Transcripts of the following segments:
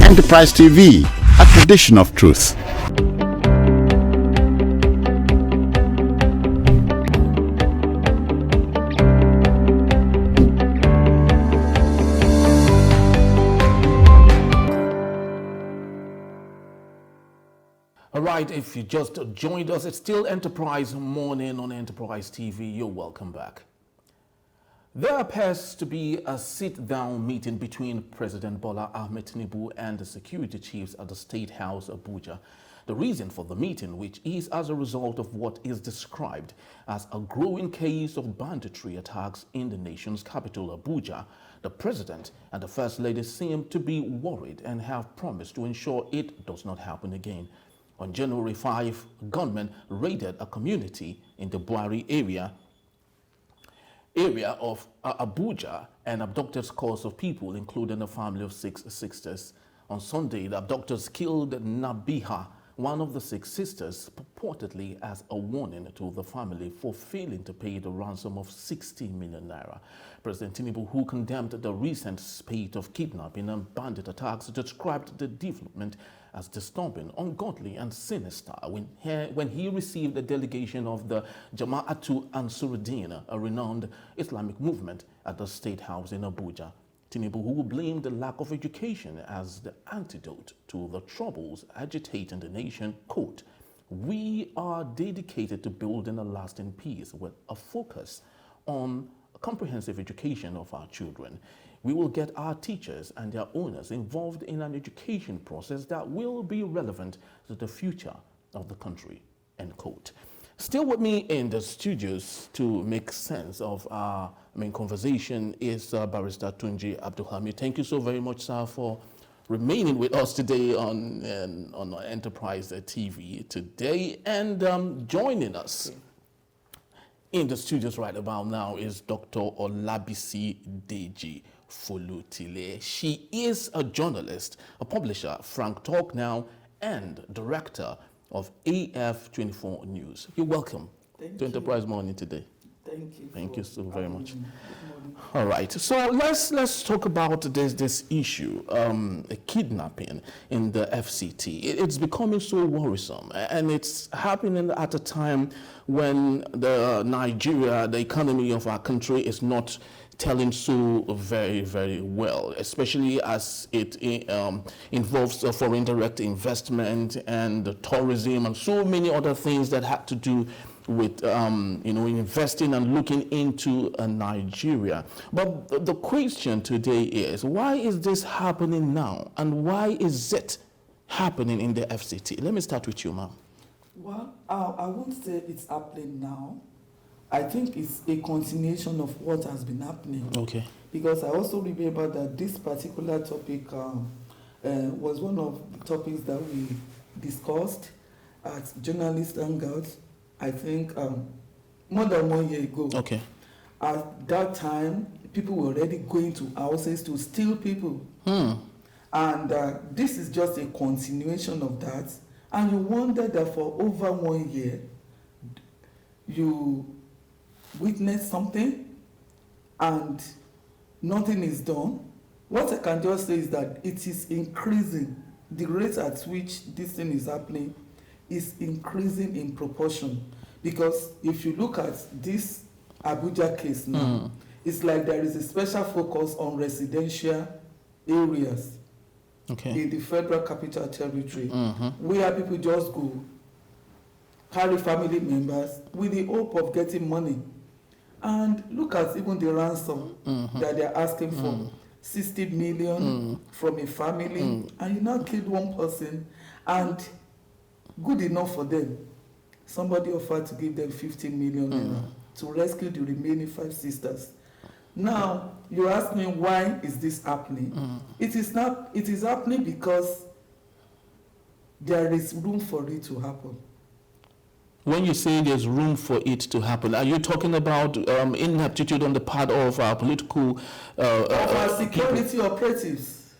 Enterprise TV, a tradition of truth. All right, if you just joined us, it's still Enterprise Morning on Enterprise TV. You're welcome back. There appears to be a sit-down meeting between President Bola Tinubu and the security chiefs at the State House, Abuja. The reason for the meeting, which is as a result of what is described as a growing case of banditry attacks in the nation's capital, Abuja, the President and the First Lady seem to be worried and have promised to ensure it does not happen again. On January 5, gunmen raided a community in the Buari area of Abuja and abducted scores of people, including a family of 6 sisters. On Sunday, the abductors killed Nabiha, one of the 6 sisters, purportedly as a warning to the family for failing to pay the ransom of 60 million naira. President Tinubu, who condemned the recent spate of kidnapping and bandit attacks, described the development as disturbing, ungodly, and sinister when he received a delegation of the Jama'atu Ansuruddin, a renowned Islamic movement, at the State House in Abuja. Tinubu, who blamed the lack of education as the antidote to the troubles agitating the nation, quote, "We are dedicated to building a lasting peace with a focus on comprehensive education of our children. We will get our teachers and their owners involved in an education process that will be relevant to the future of the country," end quote. Still with me in the studios to make sense of our main conversation is Barrister Tunji Abdulhamid. Thank you so very much, sir, for remaining with us today on Enterprise TV today. And joining us in the studios right about now is Dr. Olabisi Deji Folutile. She is a journalist, a publisher, Frank Talk Now, and director of AF24 News. You're welcome to Enterprise Morning today. Thank you. Thank you so very much. All right, so let's talk about this issue, kidnapping in the FCT. It's becoming so worrisome, and it's happening at a time when the economy of our country is not telling so very, very well, especially as it involves foreign direct investment and tourism and so many other things that had to do with investing and looking into Nigeria. But the question today is, why is this happening now, and why is it happening in the FCT? Let me start with you, ma'am. Well, I won't say it's happening now. I think it's a continuation of what has been happening. Okay. Because I also remember that this particular topic was one of the topics that we discussed at Journalist Hangouts, I think more than 1 year ago. Okay. At that time, people were already going to houses to steal people. And this is just a continuation of that. And you wonder that for over 1 year, you witness something and nothing is done. What I can just say is that it is increasing. The rate at which this thing is happening is increasing in proportion. Because if you look at this Abuja case now, it's like there is a special focus on residential areas in the Federal Capital Territory, where people just go, carry family members with the hope of getting money. And look at even the ransom that they're asking for, 60 million from a family, and you now killed one person, and good enough for them. Somebody offered to give them 15 million to rescue the remaining 5 sisters. Now, you ask me, why is this happening? It is happening because there is room for it to happen. When you say there's room for it to happen, are you talking about ineptitude on the part of our political of our security people? Operatives?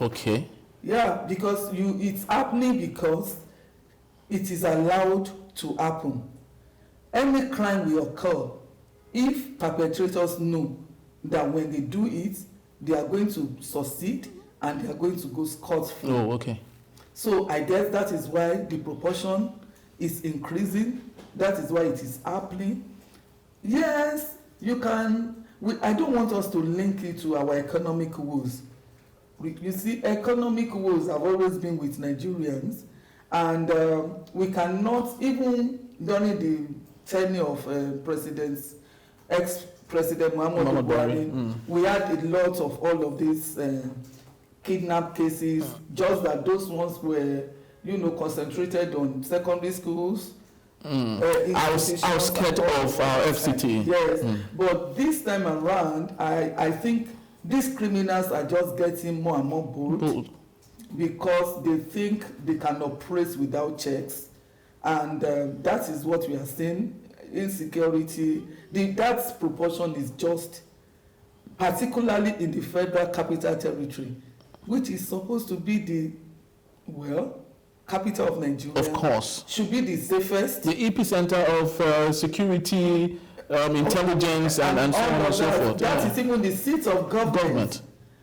Okay. Yeah, because it's happening because it is allowed to happen. Any crime will occur if perpetrators know that when they do it, they are going to succeed and they are going to go scot-free. Oh, okay. So I guess that is why the proportion is increasing. That is why it is happening. Yes, you can. I don't want us to link it to our economic woes. You see, economic woes have always been with Nigerians, and we cannot, even during the tenure of ex-President Muhammadu Buhari, we had a lot of all of these kidnap cases, just that those ones were, concentrated on secondary schools. I was scared of FCT. Yes, but this time around, I think these criminals are just getting more and more bold because they think they can operate without checks, and that is what we are seeing. Insecurity, that proportion is just, particularly in the Federal Capital Territory, which is supposed to be the, capital of Nigeria. Of course. Should be the safest. The epicenter of security, intelligence, and so on and so forth. That is even the seat of government.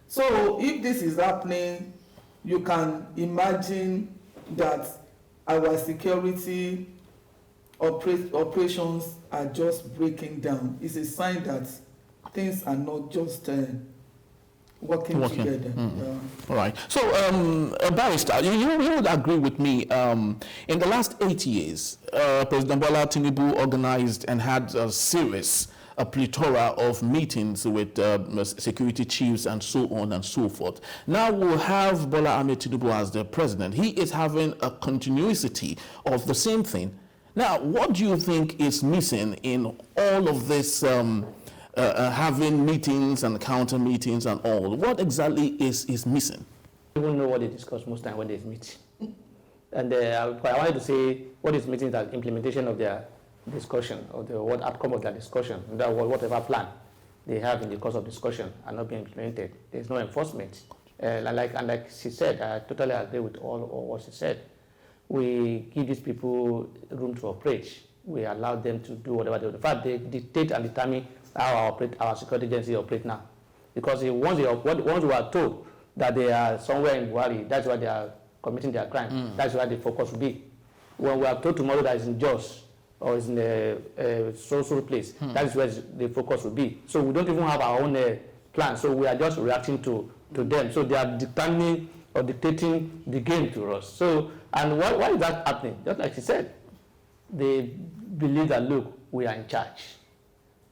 So if this is happening, you can imagine that our security operations are just breaking down. It's a sign that things are not just working together. All right. So, Barrister, you would agree with me. In the last 8 years, President Bola Tinubu organized and had a plethora of meetings with security chiefs and so on and so forth. Now we'll have Bola Ahmed Tinubu as the president. He is having a continuity of the same thing. Now, what do you think is missing in all of this having meetings and counter meetings and all? What exactly is missing? I don't know what they discuss most time when they meet. And I wanted to say what is missing is the implementation of their discussion, or what outcome of their discussion, that whatever plan they have in the course of discussion are not being implemented. There's no enforcement. Like she said, I totally agree with all what she said. We give these people room to operate. We allow them to do whatever they do. In fact, they dictate and determine how our security agency operate now. Because once we are told that they are somewhere in Buhari, that's where they are committing their crime. That's where the focus will be. When we are told tomorrow that it's in Jos or it's in a social place, that is where the focus will be. So we don't even have our own plan. So we are just reacting to them. So they are determining or dictating the game to us. So, and why is that happening? Just like she said, they believe that, look, we are in charge.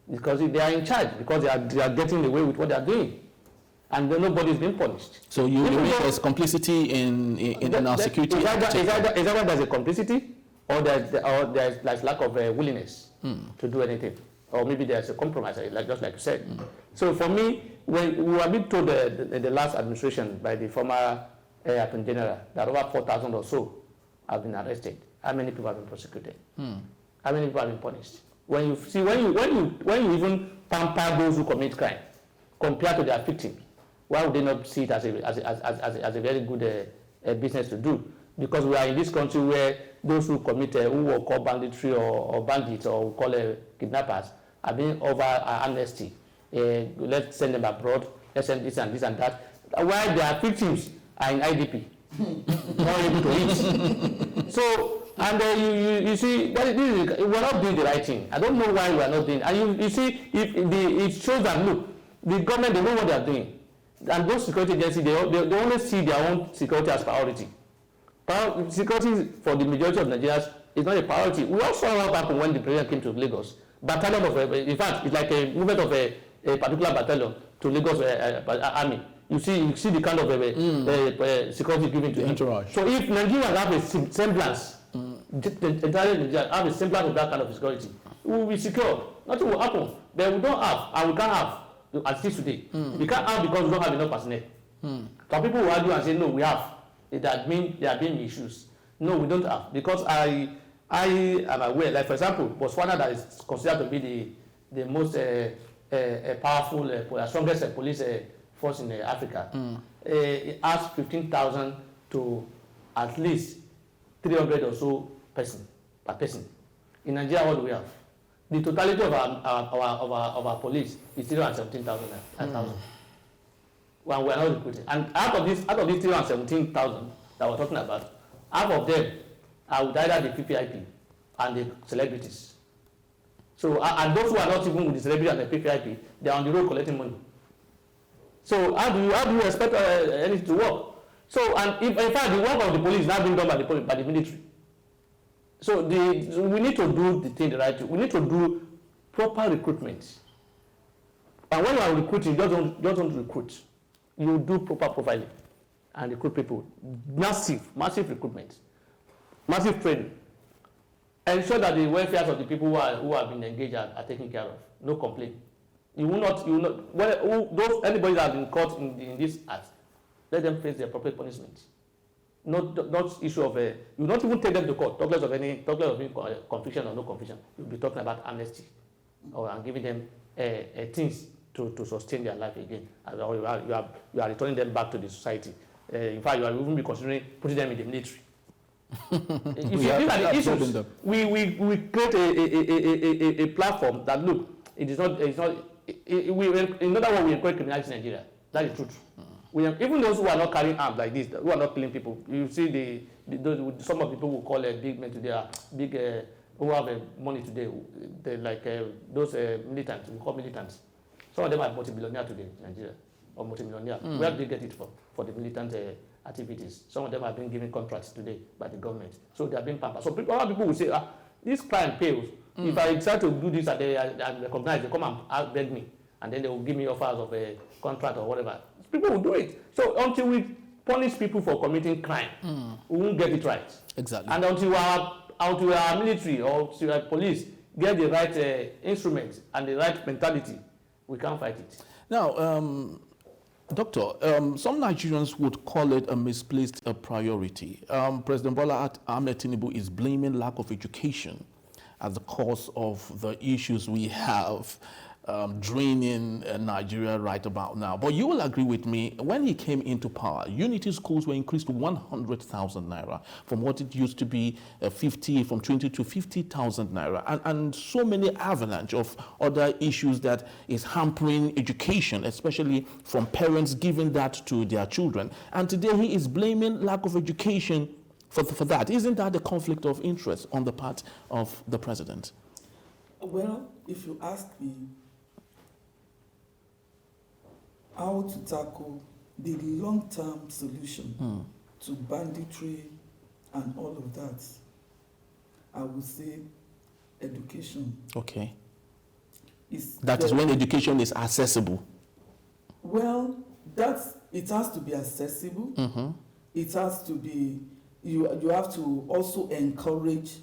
Because they are in charge, because they are getting away with what they are doing. And nobody is being punished. So you mean there's complicity in our security? Is that there's a complicity, or there's lack of willingness to do anything? Or maybe there's a compromise, just like you said. So for me, when we were being told in the last administration by the former Attorney General that over 4,000 or so have been arrested, how many people have been prosecuted? How many people have been punished? When you even pamper those who commit crime compared to their victims, why would they not see it as a very good business to do? Because we are in this country where those who commit who will call banditry or bandits or we call kidnappers are being over amnesty. Let's send them abroad. Let's send this and this and that. While their victims are in IDP, not able to eat. So. And you see, we're not doing the right thing. I don't know why we are not doing. And you see, it shows that, look, the government, they know what they are doing. And those security agencies, they only see their own security as priority. Security for the majority of Nigerians is not a priority. We also saw what happened when the president came to Lagos. Battalion of, in fact, it's like a movement of a particular battalion to Lagos army. You see the kind of security given to entourage. So if Nigerians have a semblance, entirely Nigeria have a semblance of that kind of security, we will be secure. Nothing will happen. But we don't have, and we can't have, as it is today. We can't have because we don't have enough personnel. Some people will argue and say, no, we have. That means there are being issues. No, we don't have. Because I am aware, like for example, Botswana, that is considered to be the most powerful, strongest police force in Africa, it has 15,000 to at least 300 or so per person. In Nigeria, what do we have? The totality of our police is 317,000. when we're not recruiting. And out of these 317,000 that we're talking about, half of them are with either the PPIP and the celebrities. So, and those who are not even with the celebrity and the PPIP, they are on the road collecting money. So how do you expect anything to work? So, and if, in fact, the work of the police is not being done by the military. So we need to do the thing the right way. We need to do proper recruitment. And when you are recruiting, you don't recruit. You do proper profiling and recruit people. Massive recruitment, massive training. Ensure that the welfare of the people who have been engaged are taken care of. No complaint. You will not. Anybody that has been caught in this act, let them face the appropriate punishment. Not issue of you will not even take them to court. Talk less of any conviction or no conviction. You'll be talking about amnesty, and giving them things to sustain their life again. You are returning them back to the society. In fact, you are even be considering putting them in the military. If you think at the issues, we create a platform that look, in other words, we encourage criminality in Nigeria. That is the truth. Even those who are not carrying arms like this, who are not killing people, you see some of the people who call big men today are big, who have money today, they like those militants, we call militants. Some of them are multi-billionaire today in Nigeria, or multi-millionaire. Where do they get it for the militant activities? Some of them have been given contracts today by the government. So they are being pampered. So other people will say, this crime pales. If I decide to do this and they recognize, they come and beg me, and then they will give me offers of a contract or whatever. People will do it. So until we punish people for committing crime, we won't get it right. Exactly. And until our military or our police get the right instruments and the right mentality, we can't fight it. Now, Doctor, some Nigerians would call it a misplaced priority. President Bola Tinubu is blaming lack of education as the cause of the issues we have draining Nigeria right about now. But you will agree with me, when he came into power, unity schools were increased to 100,000 naira from what it used to be from 20 to 50,000 naira, and so many avalanche of other issues that is hampering education, especially from parents giving that to their children. And today he is blaming lack of education for that. Isn't that a conflict of interest on the part of the president? Well, if you ask me, how to tackle the long-term solution to banditry and all of that, I would say education. Okay. That is when education is accessible. Well, it has to be accessible. It has to be, you have to also encourage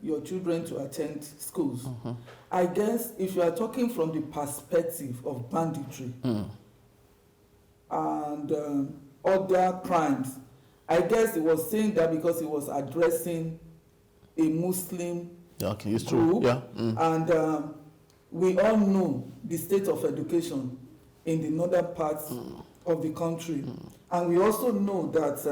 your children to attend schools. I guess if you are talking from the perspective of banditry and other crimes, I guess it was saying that because it was addressing a Muslim it's group. True. Yeah. And we all know the state of education in the northern parts of the country. And we also know that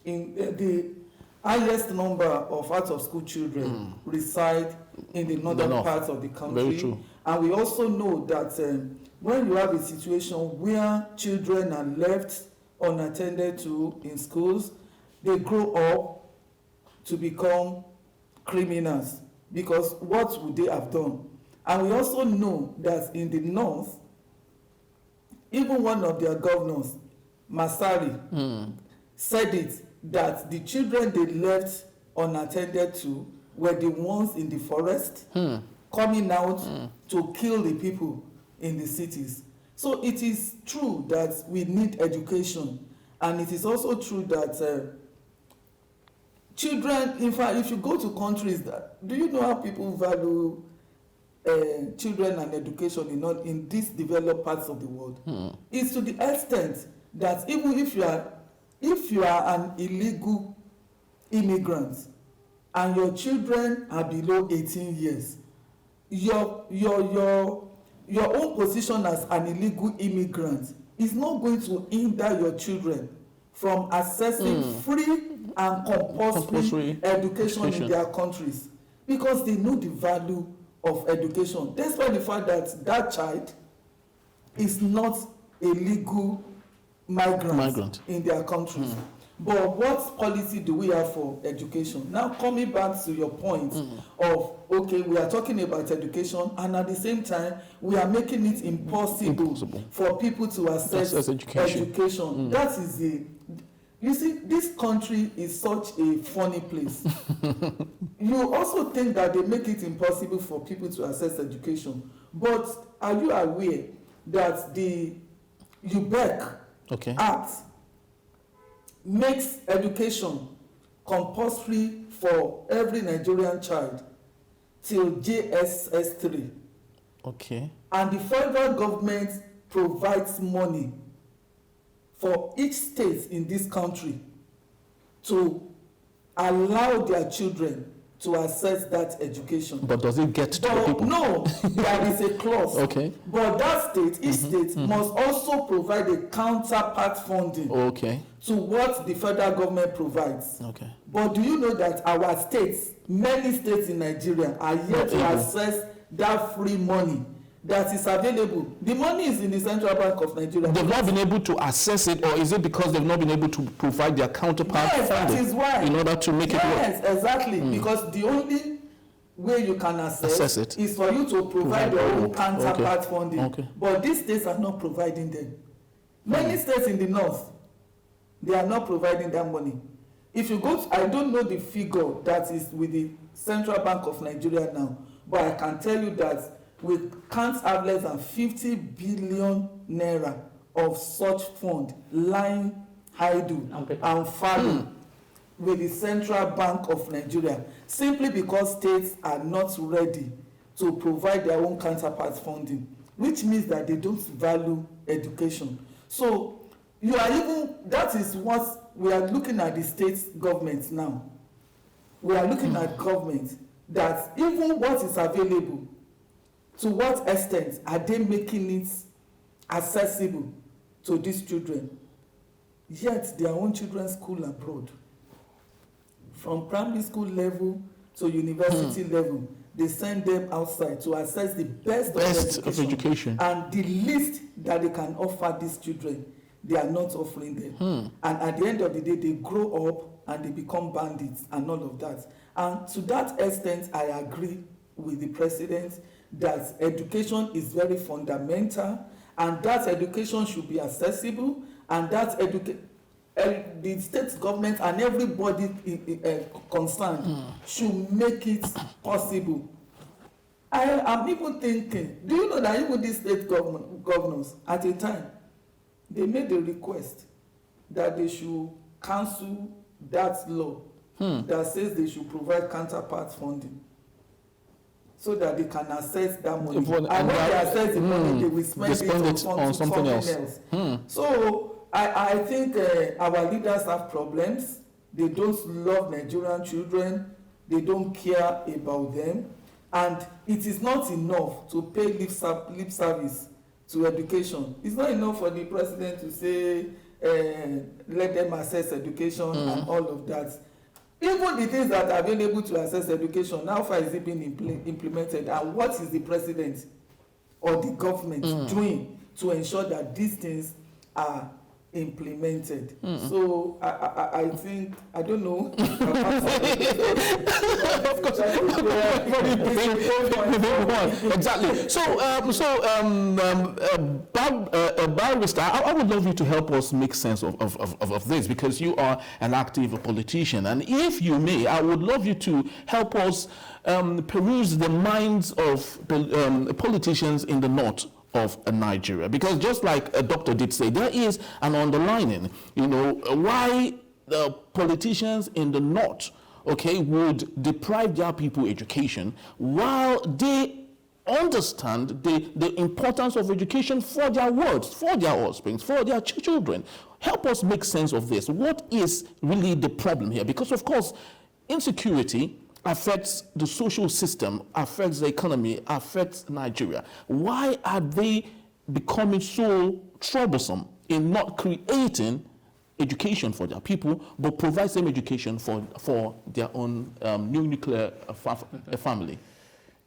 in the highest number of out-of-school children reside in the northern parts of the country. Very true. And we also know that when you have a situation where children are left unattended to in schools, they grow up to become criminals, because what would they have done? And we also know that in the north, even one of their governors, Masari, said it, that the children they left unattended to were the ones in the forest coming out to kill the people in the cities. So it is true that we need education, and it is also true that children, in fact, if you go to countries that, do you know how people value children and education in these developed parts of the world? It's to the extent that even if you are an illegal immigrant and your children are below 18 years, your own position as an illegal immigrant is not going to hinder your children from accessing free and compulsory education in their countries, because they know the value of education, despite the fact that that child is not illegal migrants in their countries. But what policy do we have for education? Now, coming back to your point of, okay, we are talking about education, and at the same time, we are making it impossible. For people to access education. That is the, you see, this country is such a funny place. You also think that they make it impossible for people to access education. But are you aware that the UBEC Act makes education compulsory for every Nigerian child till JSS 3. Okay. And the federal government provides money for each state in this country to allow their children to access that education. But does it get to the people? No, there is a clause. Okay. But that state, each state must also provide a counterpart funding to what the federal government provides. Okay. But do you know that our states, many states in Nigeria, are yet to access that free money that is available? The money is in the Central Bank of Nigeria. They've not been able to access it, or is it because they've not been able to provide their counterpart funding? That is why. In order to make it work? Yes, exactly. Because the only way you can access it is for you to provide your own counterpart funding. But these states are not providing them. Many states in the north, they are not providing that money. If you go to, I don't know the figure that is with the Central Bank of Nigeria now, but I can tell you that we can't have less than 50 billion naira of such fund lying idle and fallow with the Central Bank of Nigeria, simply because states are not ready to provide their own counterpart funding, which means that they don't value education. So you are even, that is what we are looking at the state governments now. We are looking at government that even what is available, to what extent are they making it accessible to these children? Yet their own children school abroad. From primary school level to university level, they send them outside to access the best of education. And the least that they can offer these children, they are not offering them. And at the end of the day, they grow up and they become bandits and all of that. And to that extent, I agree with the president that education is very fundamental, and that education should be accessible, and that the state government and everybody concerned should make it possible. I am even thinking, do you know that even these state governors at a time, they made a request that they should cancel that law that says they should provide counterpart funding, so that they can access that money. And when they access the money, they will spend it on something else. So I think our leaders have problems. They don't love Nigerian children. They don't care about them. And it is not enough to pay lip service to education. It's not enough for the president to say, let them access education and all of that. Even the things that are available to access education, how far is it being implemented, and what is the president or the government doing to ensure that these things are implemented? So I think, I don't know. Exactly. Barrister, I would love you to help us make sense of this, because you are an active politician, and if you may, I would love you to help us peruse the minds of politicians in the north of Nigeria, because just like a doctor did say, there is an underlining, why the politicians in the north, would deprive their people education, while they understand the importance of education for their wards, for their offspring, for their children. Help us make sense of this. What is really the problem here? Because of course, insecurity affects the social system, affects the economy, affects Nigeria. Why are they becoming so troublesome in not creating education for their people, but provide them education for their own new nuclear family?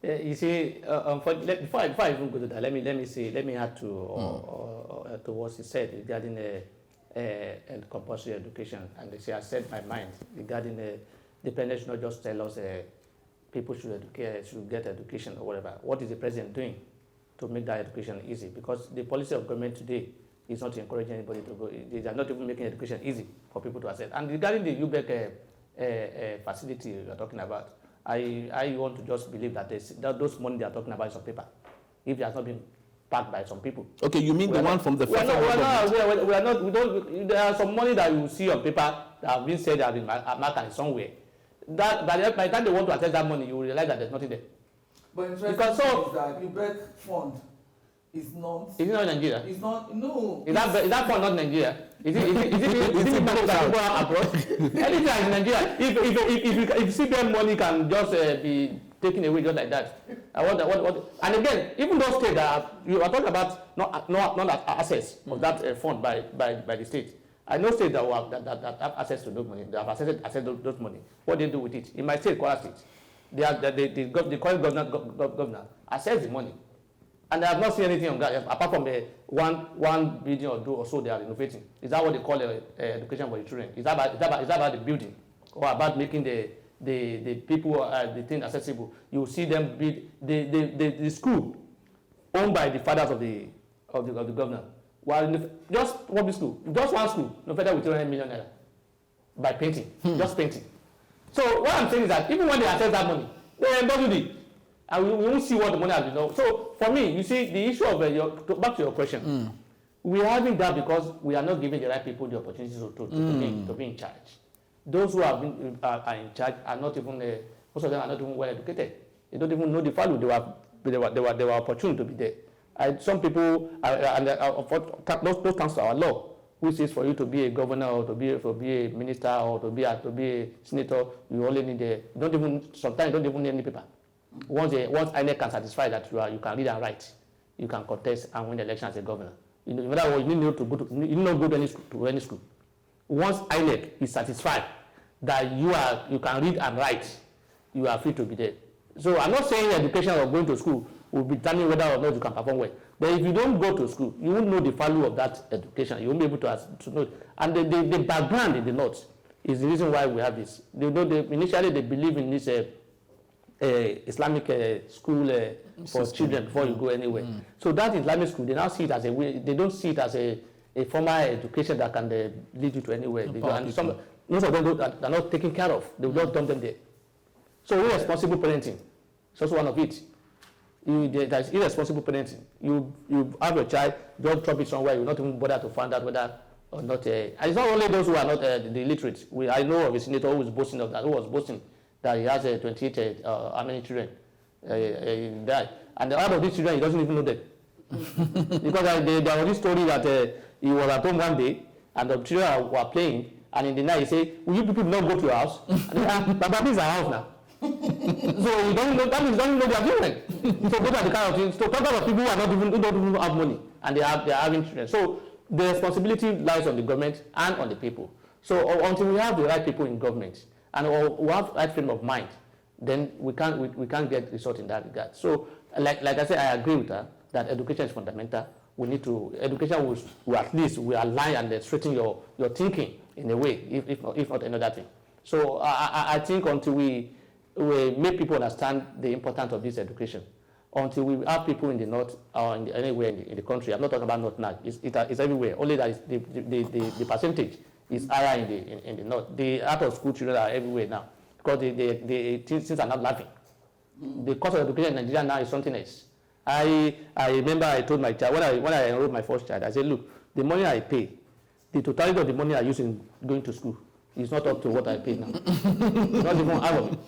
You see, before I even go to that, let me add to to what he said regarding compulsory education, and they say I said my mind regarding the parents should not just tell us people should get education or whatever. What is the president doing to make that education easy? Because the policy of government today is not encouraging anybody to go. They are not even making education easy for people to access. And regarding the UBEC facility you are talking about, I want to just believe that those money they are talking about is on paper. If it has not been packed by some people. Okay, you mean the one from the federal government? There are some money that you see on paper that have been said that have been marked somewhere. That by the time they want to access that money, you will realize that there's nothing there. But interesting is that UBEC fund is not. Is it not Nigeria? It's not. No. Is that fund not Nigeria? Is it money that go abroad? Anything in Nigeria. If CBN money can just be taken away just like that, and again, even those states that you are talking about not access of that fund by the state. I know states that have access to those money. They have access to those money. What do they do with it? In my state, COAS state, the current governor access the money, and I have not seen anything on that apart from the one building or so they are renovating. Is that what they call education for the children? Is that about the building or about making the people the thing accessible? You see them build the school owned by the fathers of the governor. While just public school, just one school, no further with 200 million naira by painting, just painting. So what I'm saying is that even when they access that money, they embezzle it, and we won't see what the money has been done. So for me, you see, the issue of back to your question, we are having that because we are not giving the right people the opportunity to be in charge. Those who are in charge are not even most of them are not even well educated. They don't even know the value they were opportune to be there. Some people, those thanks to our law, which is for you to be a governor or to be a minister or to be a senator, you only need sometimes you don't even need any paper. Once INEC can satisfy that you can read and write, you can contest and win the election as a governor. In other words, you need not go to any school. Once INEC is satisfied that you can read and write, you are free to be there. So I'm not saying education or going to school will determine whether or not you can perform well. But if you don't go to school, you won't know the value of that education. You won't be able to know it. And the background in the North is the reason why we have this. Initially, they believe in this Islamic school for children before you go anywhere. So that Islamic school, they now see it as a way. They don't see it as a formal education that can lead you to anywhere. And most of them are not taken care of. They will not dump them there. So irresponsible parenting is also one of it. There is irresponsible parenting. You have a child, don't drop it somewhere, you not even bother to find out whether or not. And it's not only those who are not the illiterate. I know of a senator who was boasting that he has 28 how many children died. And out of these children, he doesn't even know them. Because there was this story that he was at home one day and the children were playing, and in the night he said, "Will you people not go to your house?" And Baba, this is our house now. So you don't know, that means you don't know their children. So those are the kind of things. So talk about people who don't even have money and they are having children. So the responsibility lies on the government and on the people. So until we have the right people in government and we have right frame of mind, then we can't get result in that regard. So like I said, I agree with her that education is fundamental. We need to education will at least will align and straighten your thinking in a way, if not another thing. So I think until we make people understand the importance of this education, until we have people in the North or anywhere in the country. I'm not talking about North now. It's everywhere. Only that the percentage is higher in the North. The out of school children are everywhere now because the things are not laughing. The cost of education in Nigeria now is something else. I remember I told my child when I enrolled my first child, I said, look, the money I pay, the totality of the money I use in going to school is not up to what I pay now. Not even half of it.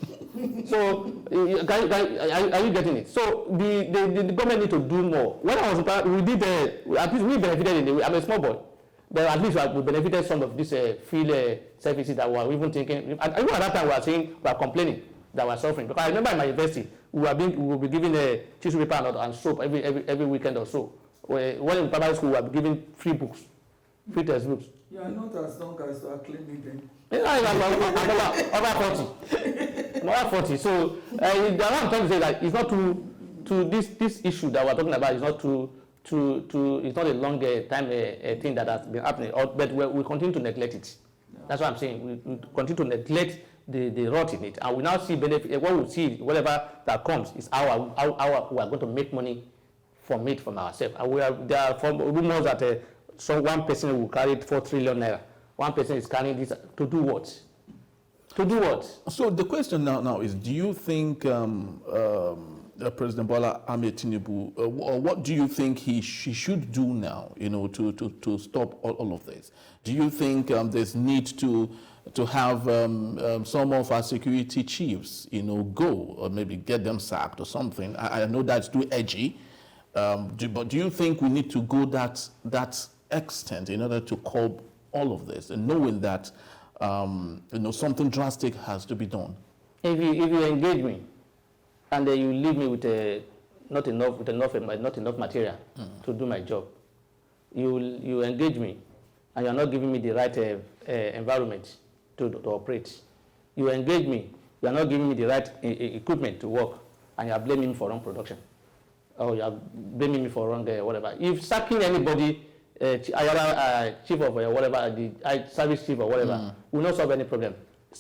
So are you getting it? So the government need to do more. When I was we did at least we benefited in the way. I'm a small boy, but at least we benefited some of these field services that we were even thinking. And even at that time we were complaining that we were suffering, because I remember in my university we will be given a tissue paper and soap every weekend or so. When in primary school we were given free books, free textbooks. You are not as long as you are claiming them. Over 40. Over 40. So what I'm trying to say that it's not too this issue that we're talking about is not too it's not a long time thing that has been happening, but we continue to neglect it. Yeah. That's what I'm saying. We continue to neglect the rot in it, and we now see benefit. What we see, whatever that comes, is how we are going to make money from it from ourselves. And there are rumors that one person will carry 4 trillion naira. One person is carrying this to do what? To do what? So the question now is: do you think President Bola Tinubu, what do you think she should do now? To stop all of this. Do you think there's need to have some of our security chiefs, go or maybe get them sacked or something? I know that's too edgy, but do you think we need to go that extent in order to curb all of this, and knowing that something drastic has to be done? If you engage me, and then you leave me with not enough material to do my job, you engage me, and you are not giving me the right environment to operate. You engage me, you are not giving me the right equipment to work, and you are blaming me for wrong production, or you are blaming me for wrong whatever. If sacking anybody, chief of whatever, the service chief or whatever, will not solve any problem.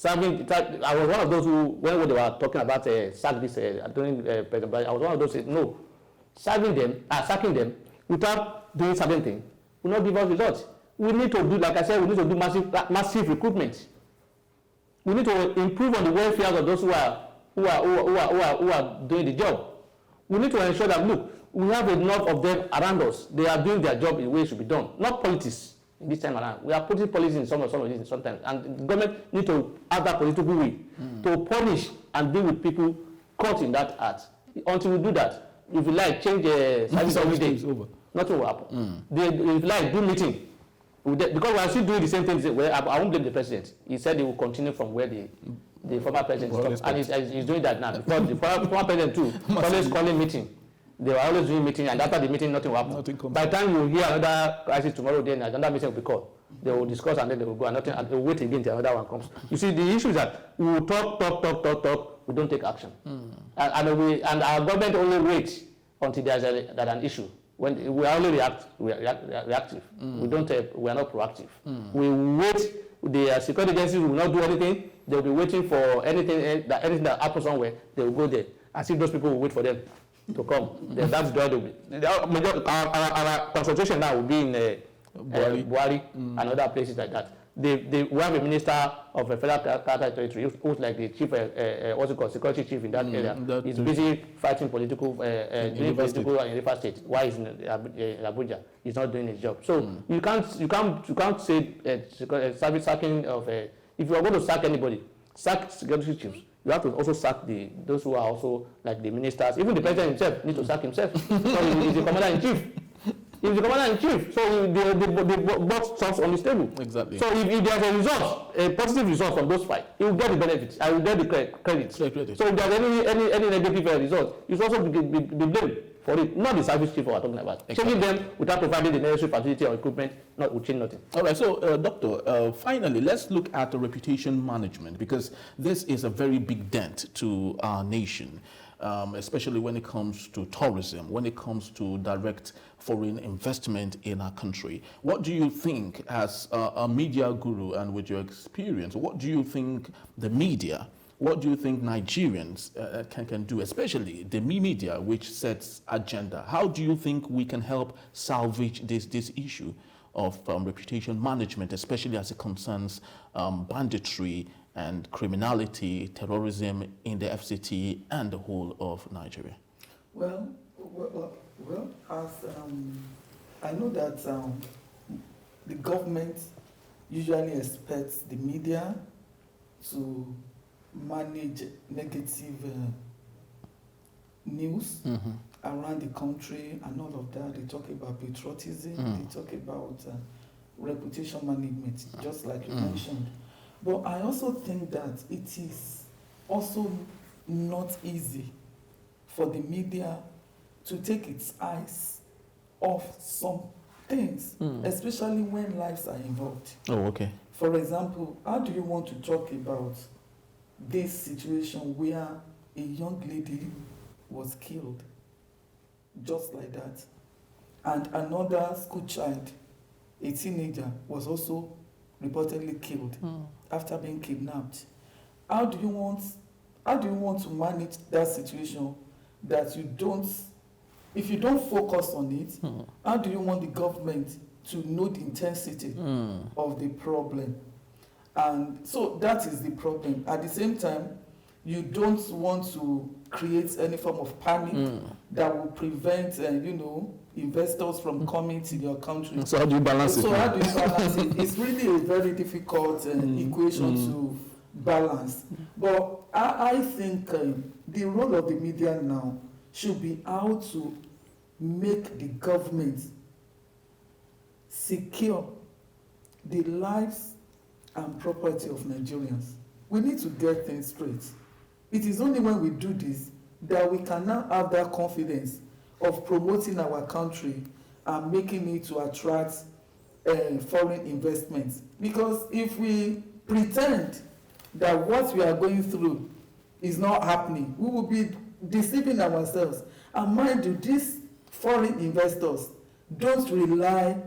I was one of those who, when they were talking about sack this during President Biden, I was one of those who said, no, sacking them without doing certain things will not give us results. We need to do, like I said, we need to do massive recruitment. We need to improve on the welfare of those who are doing the job. We need to ensure that, look, we have enough of them around us. They are doing their job in the way it should be done, not politics. This time around, we are putting policy in some of these sometimes, and the government need to have that political will to punish and deal with people caught in that act. Until we do that, if you like change service every day, nothing will happen. If you like do meeting, because we are still doing the same thing. I won't blame the president. He said he will continue from where the former president stopped, and he's doing that now. Because the former president too always calling meeting. They were always doing meeting, and after the meeting, nothing will happen. By the time you hear another crisis tomorrow, then another meeting will be called. They will discuss, and then they will go, and nothing. And they will wait again until another one comes. You see, the issue is that we will talk. We don't take action, and our government only waits until there's an issue. When we are only reactive. We don't. We are not proactive. We wait. The security agencies will not do anything. They will be waiting for anything that happens somewhere. They will go there. As if those people will wait for them to come. Then that's the way to be. Our concentration now will be in Buhari and other places like that. We have a minister of a federal territory who's like the chief, what's it called, security chief in that area. He's busy fighting political in River State. Why he's in Abuja? He's not doing his job. So you can't say service sacking of if you are going to sack anybody, sack security chiefs. You have to also sack those who are also like the ministers. Even the president himself needs to sack himself. So he's the commander-in-chief. He's the commander-in-chief. So they both stuff on this table. Exactly. So if there's a positive result from those fights, he will get the benefits. I will get the credit. So if there's any negative result, he's also be blamed for it. Not the service chief we are talking about. Exactly. Changing them without providing the necessary facility or equipment will change nothing. All right. So, Doctor, finally, let's look at the reputation management, because this is a very big dent to our nation. Especially when it comes to tourism, when it comes to direct foreign investment in our country. What do you think, as a media guru and with your experience, what do you think the media, what do you think Nigerians can do, especially the media, which sets agenda? How do you think we can help salvage this issue of reputation management, especially as it concerns banditry and criminality, terrorism in the FCT and the whole of Nigeria? Well, as I know that the government usually expects the media to manage negative news around the country and all of that. They talk about patriotism, they talk about reputation management, just like you mentioned. But I also think that it is also not easy for the media to take its eyes off some things, especially when lives are involved. Oh, okay. For example, how do you want to talk about this situation where a young lady was killed just like that? and another school child, a teenager, was also reportedly killed after being kidnapped. How do you want to manage that situation that you don't, if you don't focus on it, how do you want the government to know the intensity of the problem? And so that is the problem. At the same time, you don't want to create any form of panic that will prevent, investors from coming to your country. So how do you balance it? So how do you balance it? It's really a very difficult equation to balance. But I think the role of the media now should be how to make the government secure the lives and property of Nigerians. We need to get things straight. It is only when we do this that we can now have that confidence of promoting our country and making it to attract foreign investments. Because if we pretend that what we are going through is not happening, we will be deceiving ourselves. And mind you, these foreign investors don't rely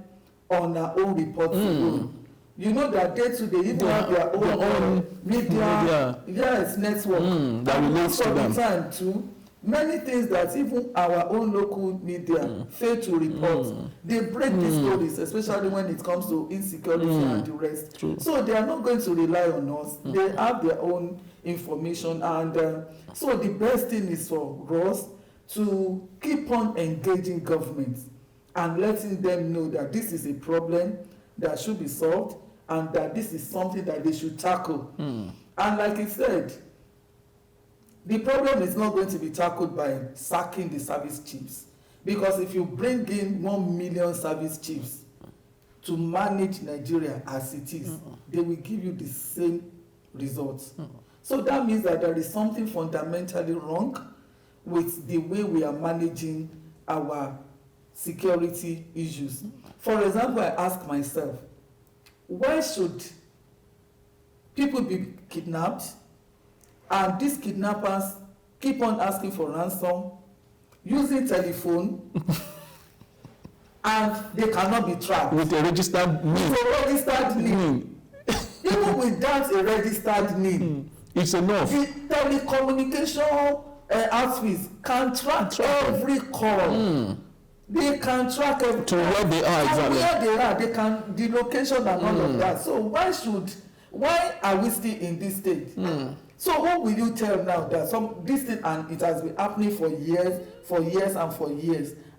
on our own reporting alone. You know that day to day, even have their own media network. That relates to them. Time too, many things that even our own local media fail to report. They break these stories, especially when it comes to insecurity and the rest. True. So they are not going to rely on us. They have their own information, and so the best thing is for us to keep on engaging governments and letting them know that this is a problem that should be solved, and that this is something that they should tackle. And like I said, the problem is not going to be tackled by sacking the service chiefs. Because if you bring in 1 million service chiefs to manage Nigeria as it is, they will give you the same results. So that means that there is something fundamentally wrong with the way we are managing our security issues. For example, I ask myself, why should people be kidnapped and these kidnappers keep on asking for ransom, using telephone, and they cannot be tracked? With a registered name. With a registered name. Even without a registered name. It's enough. The telecommunication outfits can track every call. They can track every to where they are exactly. Where they are, they can the location and all of that. So why are we still in this state? So what will you tell now that this thing, and it has been happening for years,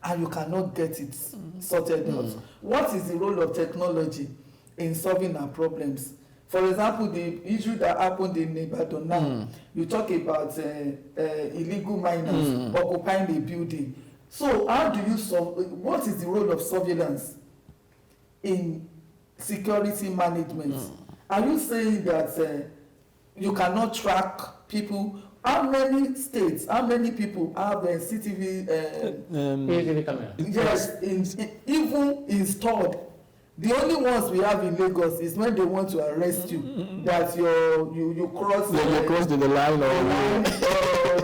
and you cannot get it sorted out? What is the role of technology in solving our problems? For example, the issue that happened in Ibadan now, you talk about illegal miners occupying the building. So how do you solve? What is the role of surveillance in security management? Are you saying that you cannot track people? How many states, how many people have CCTV camera? Yes, even installed. The only ones we have in Lagos is when they want to arrest you, that you cross the line or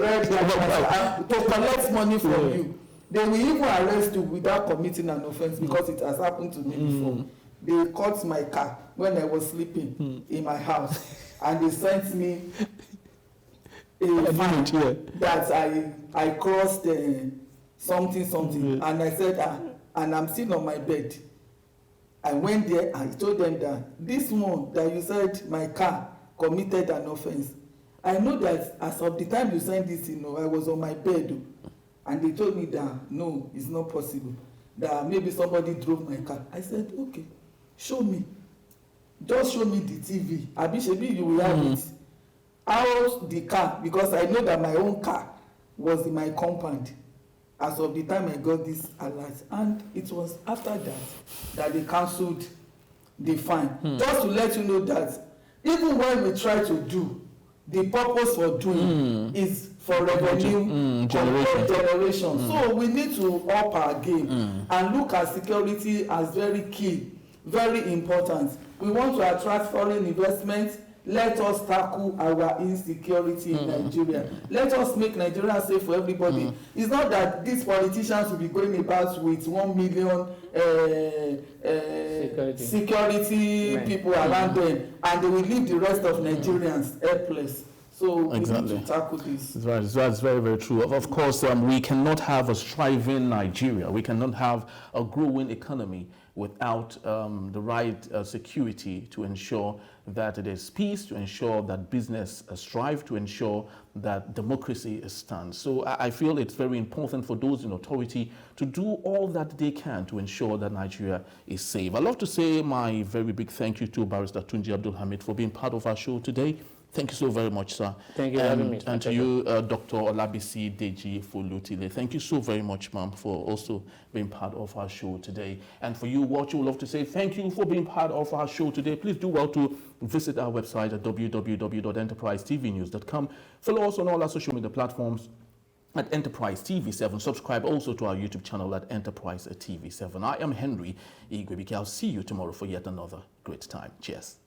red light to collect money from you. They will even arrest you without committing an offense, because it has happened to me before. They caught my car when I was sleeping in my house, and they sent me a fine that I crossed something, and I said, and I'm still on my bed. I went there, I told them that this one that you said my car committed an offense. I know that as of the time you sent this, I was on my bed, and they told me that no, it's not possible, that maybe somebody drove my car. I said, okay, show me, just show me the TV. Abishebi, you will have it. How the car, because I know that my own car was in my compound as of the time I got this alert, and it was after that they cancelled the fine. Just to let you know that even when we try to do, the purpose for doing is for revenue generation. So we need to up our game and look at security as very key, very important. We want to attract foreign investment. let us tackle our insecurity in Nigeria. Let us make Nigeria safe for everybody. It's not that these politicians will be going about with 1 million security people around them, and they will leave the rest of Nigerians helpless. So we need to tackle this. That's very, very true. Of course, we cannot have a thriving Nigeria. We cannot have a growing economy without the right security to ensure that there's peace, to ensure that business strive, to ensure that democracy stands. So I feel it's very important for those in authority to do all that they can to ensure that Nigeria is safe. I'd love to say my very big thank you to Barrister Tunji Abdul Hamid for being part of our show today. Thank you so very much, sir. Thank you for having me. And to you, Dr. Olabisi Deji Folutile. Thank you so very much, ma'am, for also being part of our show today. And for you, watching, we'd love to say thank you for being part of our show today. Please do well to visit our website at www.enterprisetvnews.com. Follow us on all our social media platforms at Enterprise TV7. Subscribe also to our YouTube channel at Enterprise TV7. I am Henry Igwebike. I'll see you tomorrow for yet another great time. Cheers.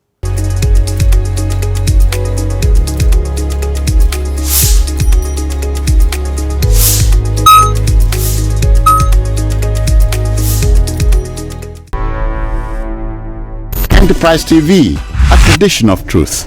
Enterprise TV, a tradition of truth.